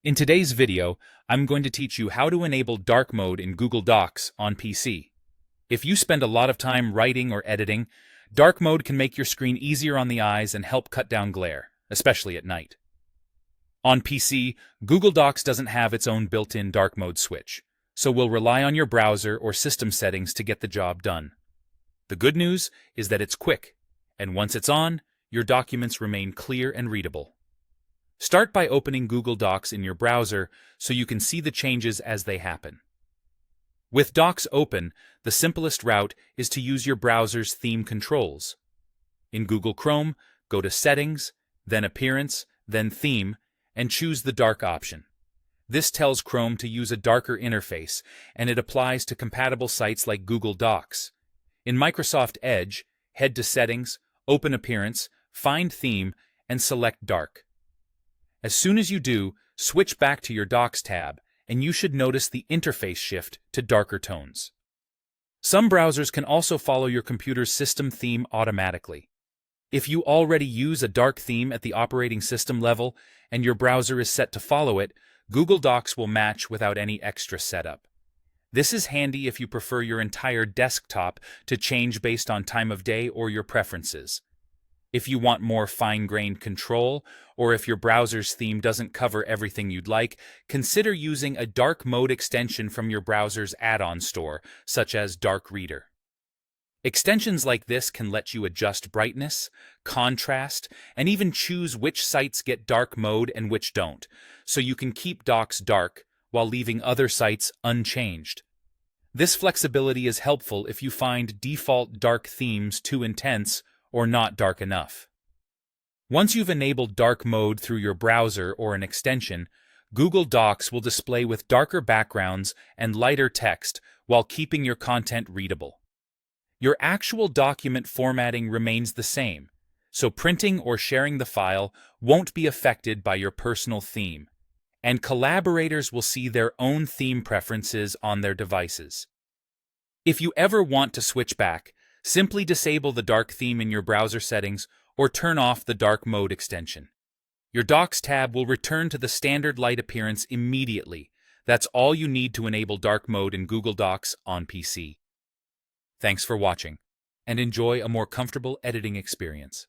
In today's video, I'm going to teach you how to enable dark mode in Google Docs on PC. If you spend a lot of time writing or editing, dark mode can make your screen easier on the eyes and help cut down glare, especially at night. On PC, Google Docs doesn't have its own built-in dark mode switch, so we'll rely on your browser or system settings to get the job done. The good news is that it's quick, and once it's on, your documents remain clear and readable. Start by opening Google Docs in your browser so you can see the changes as they happen. With Docs open, the simplest route is to use your browser's theme controls. In Google Chrome, go to Settings, then Appearance, then Theme, and choose the Dark option. This tells Chrome to use a darker interface, and it applies to compatible sites like Google Docs. In Microsoft Edge, head to Settings, open Appearance, find Theme, and select Dark. As soon as you do, switch back to your Docs tab, and you should notice the interface shift to darker tones. Some browsers can also follow your computer's system theme automatically. If you already use a dark theme at the operating system level and your browser is set to follow it, Google Docs will match without any extra setup. This is handy if you prefer your entire desktop to change based on time of day or your preferences. If you want more fine-grained control, or if your browser's theme doesn't cover everything you'd like, consider using a dark mode extension from your browser's add-on store, such as Dark Reader. Extensions like this can let you adjust brightness, contrast, and even choose which sites get dark mode and which don't, so you can keep Docs dark while leaving other sites unchanged. This flexibility is helpful if you find default dark themes too intense or not dark enough. Once you've enabled dark mode through your browser or an extension, Google Docs will display with darker backgrounds and lighter text while keeping your content readable. Your actual document formatting remains the same, so printing or sharing the file won't be affected by your personal theme, and collaborators will see their own theme preferences on their devices. If you ever want to switch back, simply disable the dark theme in your browser settings or turn off the dark mode extension. Your Docs tab will return to the standard light appearance immediately. That's all you need to enable dark mode in Google Docs on PC. Thanks for watching, and enjoy a more comfortable editing experience.